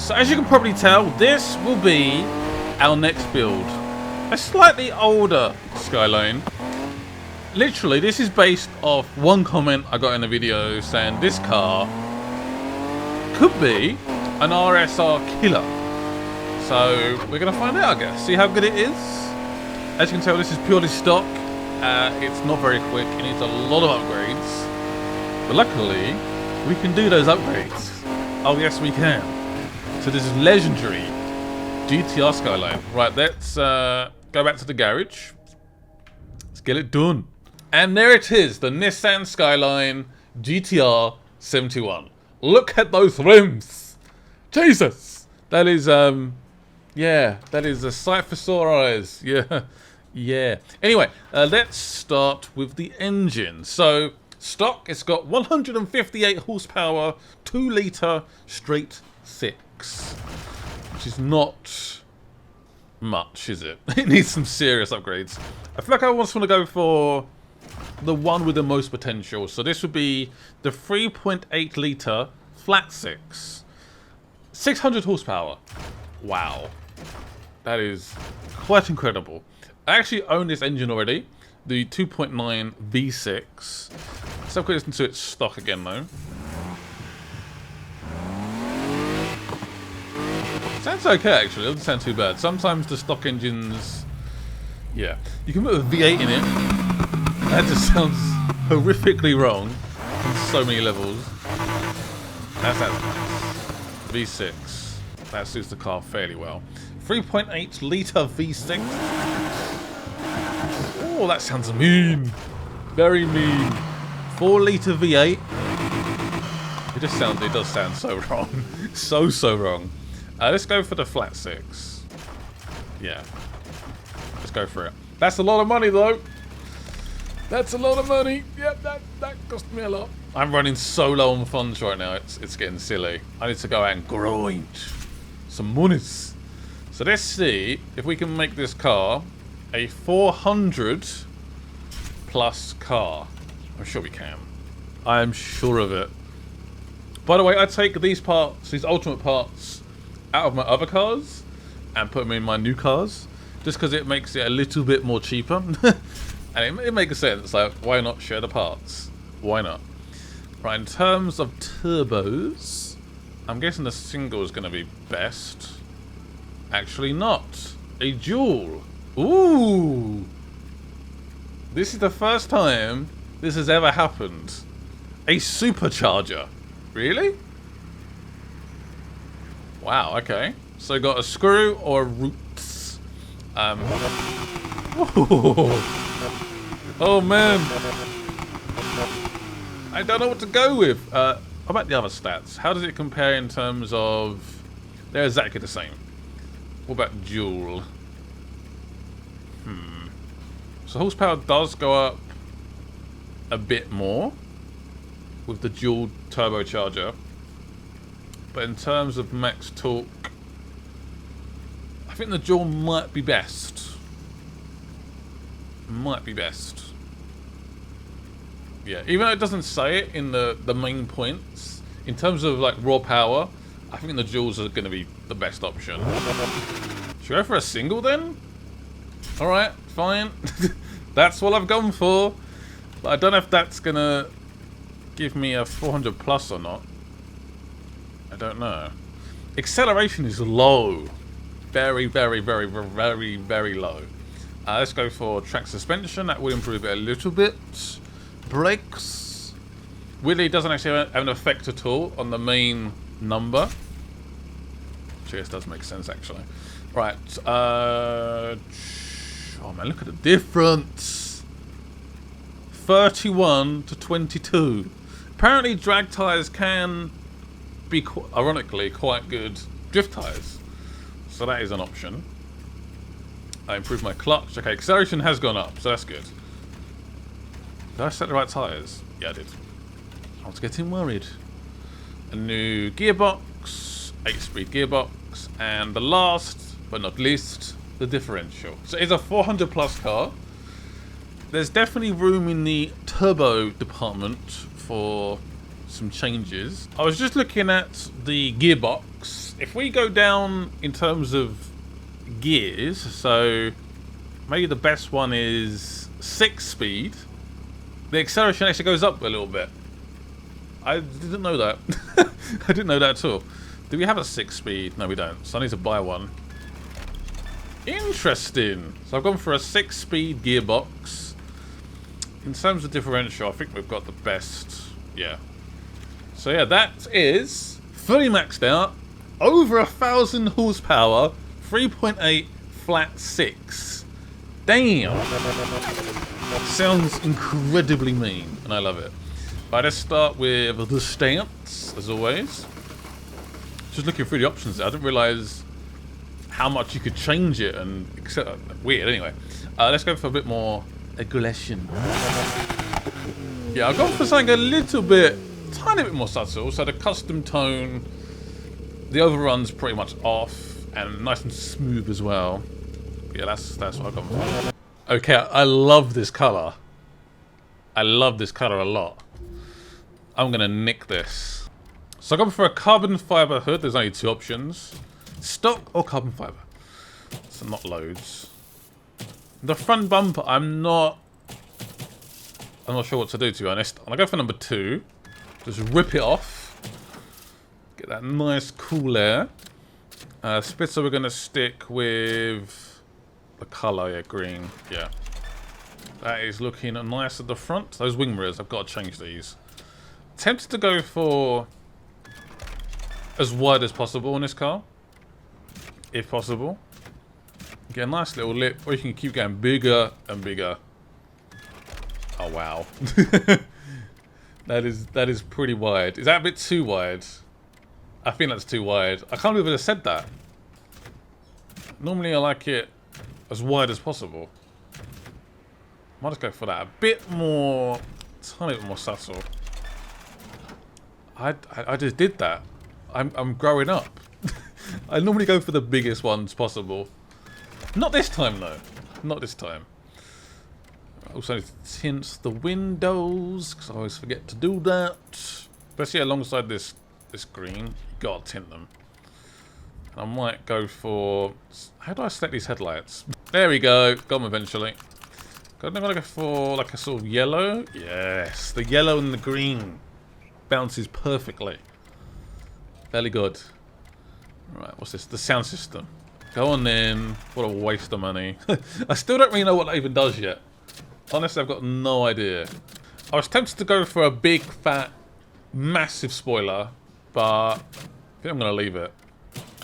So as you can probably tell, this will be our next build. A slightly older Skyline. Literally, this is based off one comment I got in a video saying this car could be an RSR killer. So we're going to find out, I guess. See how good it is. As you can tell, this is purely stock. It's not very quick. It needs a lot of upgrades. But luckily, we can do those upgrades. Oh yes, we can. So this is legendary GTR Skyline. Right, let's go back to the garage. Let's get it done. And there it is, the Nissan Skyline GTR 71. Look at those rims. Jesus. That is, yeah, that is a sight for sore eyes. Yeah, yeah. Anyway, let's start with the engine. So, stock, it's got 158 horsepower, 2 litre straight 6. Which is not much, is it? It needs some serious upgrades. I feel like I just want to go for the one with the most potential. So this would be the 3.8 litre flat 6. 600 horsepower. Wow. That is quite incredible. I actually own this engine already. The 2.9 V6. Let's have a quick listen to its stock again though. Sounds okay actually, it doesn't sound too bad. Sometimes the stock engines, yeah. You can put a V8 in it. That just sounds horrifically wrong on so many levels. That sounds nice. V6. That suits the car fairly well. 3.8 litre V6. Oh, that sounds mean. Very mean. 4 litre V8. It does sound so wrong. So wrong. Let's go for the flat 6. Yeah. Let's go for it. That's a lot of money though. That's a lot of money. Yep, that cost me a lot. I'm running so low on funds right now, it's getting silly. I need to go out and grind some monies. So let's see if we can make this car a 400 plus car. I'm sure we can. I am sure of it. By the way, I take these parts, these ultimate parts, out of my other cars and put them in my new cars, just because it makes it a little bit more cheaper. And it makes sense, like, why not share the parts? Why not? Right, in terms of turbos, I'm guessing the single is going to be best. Actually not. A dual. Ooh! This is the first time this has ever happened. A supercharger. Really? Wow, okay. So got a screw or a roots. Oh man, I don't know what to go with. How about the other stats? How does it compare in terms of... They're exactly the same. What about dual? So horsepower does go up a bit more with the dual turbocharger. But in terms of max torque, I think the dual might be best. Might be best. Yeah, even though it doesn't say it in the main points, in terms of like raw power, I think the duals are going to be the best option. Should we go for a single then? Alright, fine. That's what I've gone for. But I don't know if that's going to give me a 400 plus or not. I don't know. Acceleration is low. Very low. Let's go for track suspension. That will improve it a little bit. Brakes. Weirdly, it doesn't actually have an effect at all on the main number. Which I guess does make sense, actually. Right. Oh, man, look at the difference. 31 to 22. Apparently, drag tyres can be, ironically, quite good drift tyres. So that is an option. I improved my clutch. Okay, acceleration has gone up, so that's good. Did I set the right tyres? Yeah, I did. I was getting worried. A new gearbox, 8-speed gearbox, and the last but not least, the differential. So it's a 400 plus car. There's definitely room in the turbo department for some changes. I was just looking at the gearbox. If we go down in terms of gears, so maybe the best one is 6-speed. The acceleration actually goes up a little bit. I didn't know that. I didn't know that at all. Do we have a 6-speed? No, we don't. So I need to buy one. Interesting. So I've gone for a 6-speed gearbox. In terms of differential, I think we've got the best. Yeah. So yeah, that is fully maxed out. Over 1,000 horsepower. 3.8 flat 6. Damn. Sounds incredibly mean, and I love it. Right, let's start with the stance, as always. Just looking through the options there, I didn't realise how much you could change it, and weird. Anyway, let's go for a bit more aggression. Yeah, I've gone for something a little bit, tiny bit more subtle. So the custom tone, the overrun's pretty much off, and nice and smooth as well. Yeah, that's what I've gone for. Okay, I love this colour. I love this colour a lot. I'm gonna nick this. So I've gone for a carbon fibre hood. There's only 2 options. Stock or carbon fibre. So not loads. The front bumper, I'm not sure what to do, to be honest. I'm gonna go for number 2. Just rip it off. Get that nice cool air. Splitter we're gonna stick with the colour, yeah, green. Yeah. That is looking nice at the front. Those wing mirrors, I've got to change these. Tempted to go for as wide as possible in this car, if possible. Get a nice little lip, or you can keep going bigger and bigger. Oh wow. That is pretty wide. Is that a bit too wide? I think that's too wide. I can't believe I just said that. Normally I like it as wide as possible. Might just go for that. A bit more, tiny bit more subtle. I just did that. I'm growing up. I normally go for the biggest ones possible. Not this time though. Not this time. I also need to tint the windows because I always forget to do that. Especially alongside this green, you gotta tint them. I might go for... How do I select these headlights? There we go. Got them eventually. I'm gonna go for like a sort of yellow. Yes, the yellow and the green bounces perfectly. Fairly good. Right, what's this? The sound system. Go on then. What a waste of money. I still don't really know what that even does yet. Honestly, I've got no idea. I was tempted to go for a big, fat, massive spoiler, but I think I'm gonna leave it.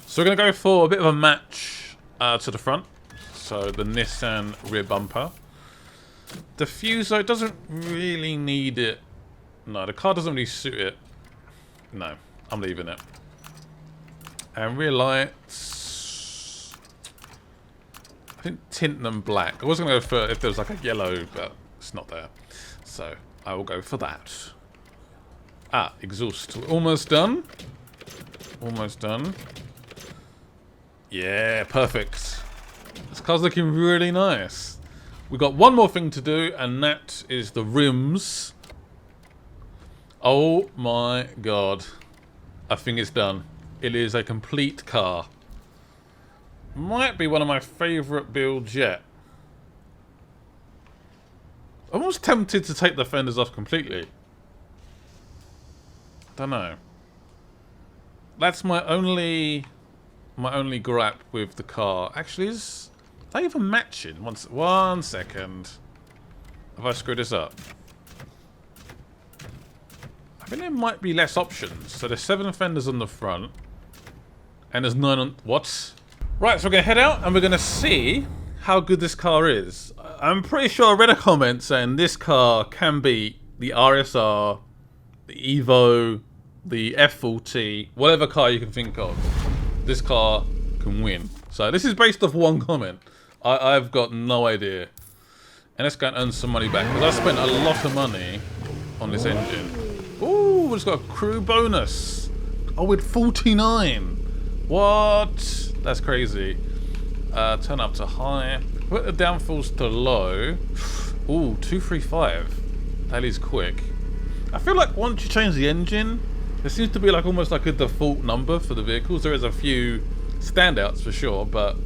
So we're going to go for a bit of a match to the front. So the Nissan rear bumper. Diffuser, it doesn't really need it. No, the car doesn't really suit it. No, I'm leaving it. And rear lights. I think tint them black. I was going to go for if there was like a yellow, but it's not there. So I will go for that. Ah, exhaust. We're almost done. Almost done. Yeah, perfect. This car's looking really nice. We've got one more thing to do, and that is the rims. Oh my god. I think it's done. It is a complete car. Might be one of my favourite builds yet. I'm almost tempted to take the fenders off completely. Don't know. That's my only gripe with the car. Actually, is they even matching? One second. Have I screwed this up? I think there might be less options. So there's 7 fenders on the front, and there's 9 on... What? Right, so we're going to head out, and we're going to see how good this car is. I'm pretty sure I read a comment saying this car can beat the RSR, the Evo, the F40, whatever car you can think of. This car can win. So this is based off one comment. I've got no idea. And let's go and earn some money back, because I spent a lot of money on this engine. Ooh, it's got a crew bonus. Oh, with 49. What? That's crazy. Turn up to high. Put the downforce to low. Ooh, 235. That is quick. I feel like once you change the engine, there seems to be like almost like a default number for the vehicles. There is a few standouts for sure, but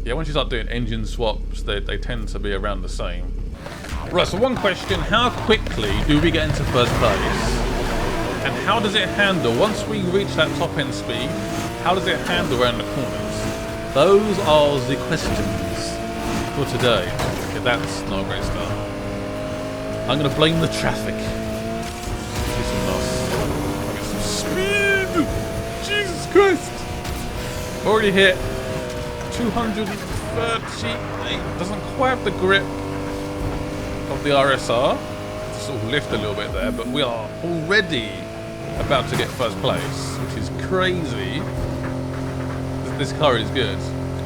yeah, once you start doing engine swaps, they tend to be around the same. Right, so one question, how quickly do we get into first place? And how does it handle, once we reach that top end speed, how does it handle around the corners? Those are the questions for today. Okay, that's not a great start. I'm going to blame the traffic. Do some loss. I'll get some speed! Jesus Christ! Already hit 238. Doesn't quite have the grip of the RSR. Just sort of lift a little bit there, but we are already about to get first place, which is crazy. This car is good,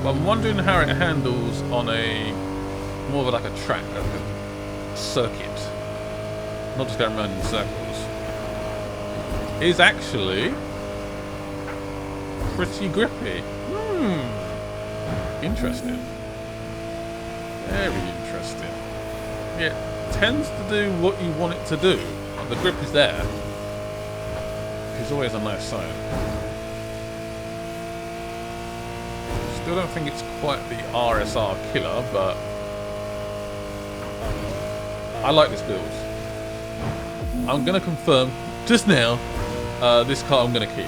but I'm wondering how it handles on a more of like a track, like a circuit, not just going around in circles. Is actually pretty grippy. Interesting. Very interesting. It tends to do what you want it to do. The grip is there. It's always a nice sign. Still don't think it's quite the RSR killer, but I like this build. I'm gonna confirm just now, this car I'm gonna keep.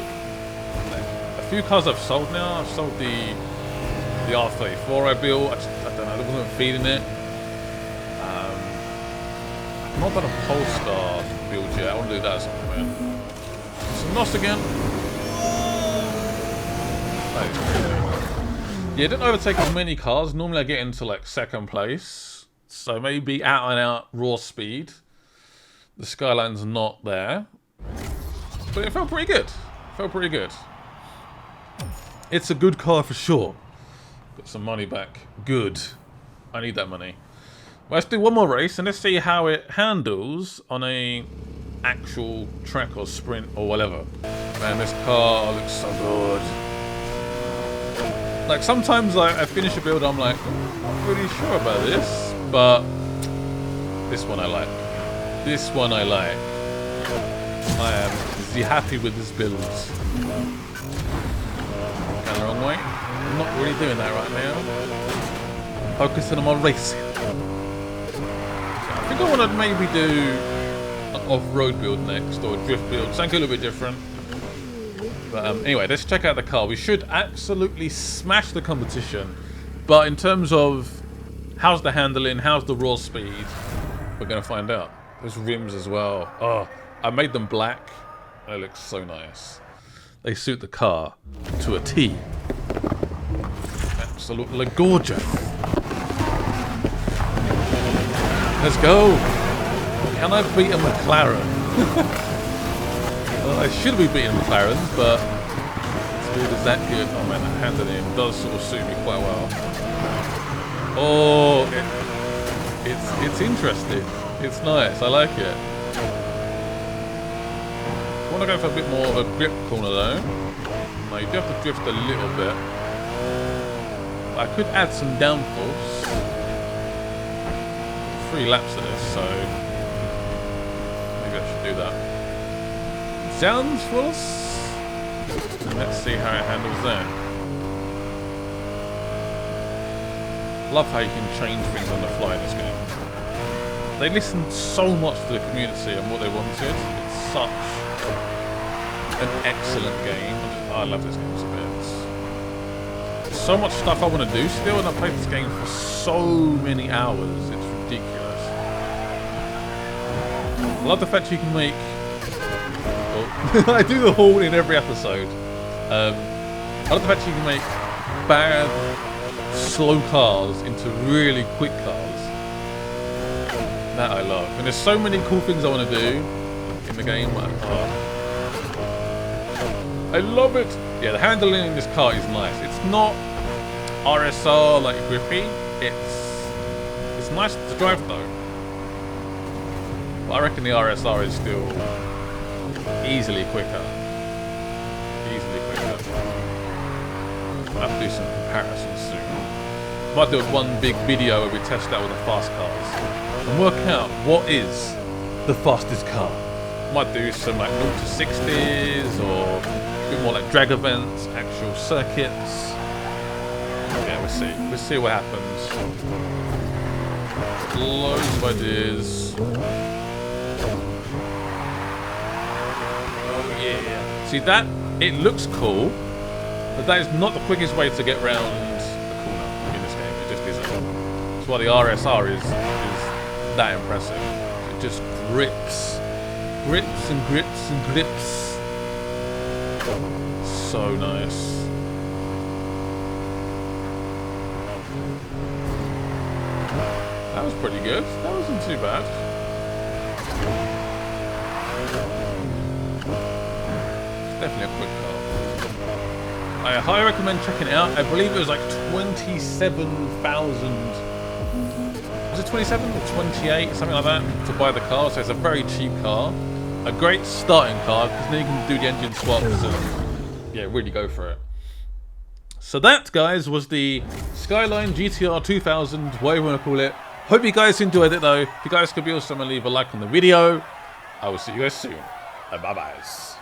A few cars I've sold now. I've sold the R34 I built. I don't know, I wasn't feeding it. I've not done a Polestar build yet. I want to do that at some point. Some NOS again. Yeah, didn't overtake as many cars. Normally I get into like second place. So maybe out and out raw speed. The Skyline's not there. But it felt pretty good. Felt pretty good. It's a good car for sure. Got some money back. Good. I need that money. Well, let's do one more race and let's see how it handles on a actual track or sprint or whatever. Man, this car looks so good. Like sometimes I finish a build, I'm like, I'm not really sure about this, but this one I like. This one I like. I am happy with this build. Going the wrong way. I'm not really doing that right now. Focusing on my racing. I think I want to maybe do an off-road build next, or a drift build, something a little bit different. But anyway, let's check out the car. We should absolutely smash the competition, but in terms of how's the handling, how's the raw speed, we're going to find out. Those rims as well. Oh, I made them black. They look so nice. They suit the car to a T. Absolutely gorgeous. Let's go. Can I beat a McLaren? Well, I should be beating McLarens, but this build is that good. Oh man, that handling does sort of suit me quite well. Oh, it's interesting. It's nice. I like it. I want to go for a bit more of a grip corner though. No, you do have to drift a little bit. I could add some downforce. 3 laps of this, so maybe I should do that. Downforce. And let's see how it handles there. Love how you can change things on the fly in this game. They listened so much to the community and what they wanted. It's such an excellent game. I love this game so much. There's so much stuff I want to do still, and I've played this game for so many hours. It's ridiculous. I love the fact you can make... Oh. I do the horn in every episode. I love the fact you can make bad, slow cars into really quick cars. That I love. And there's so many cool things I want to do in the game. I love it. Yeah, the handling in this car is nice. It's not RSR like grippy. It's nice to drive though. But I reckon the RSR is still easily quicker. Easily quicker. I'll have to do some comparisons soon. Might do one big video where we test out with the fast cars and work out what is the fastest car. Might do some like 0 to 60s or a bit more like drag events, actual circuits. Yeah, we'll see. We'll see what happens. Loads of ideas. Oh yeah. See that? It looks cool, but that is not the quickest way to get around the corner in this game. It just isn't. That's why the RSR is that impressive. It just grips. Grips and grips and grips. So nice. That was pretty good. That wasn't too bad. It's definitely a quick car. I highly recommend checking it out. I believe it was like 27,000. Was it 27 or 28? Something like that to buy the car. So it's a very cheap car. A great starting car because then you can do the engine swaps and yeah, really go for it. So that, guys, was the SKYLINE GTR 2000, whatever you want to call it. Hope you guys enjoyed it though. If you guys could be awesome and leave a like on the video. I will see you guys soon. Bye-bye.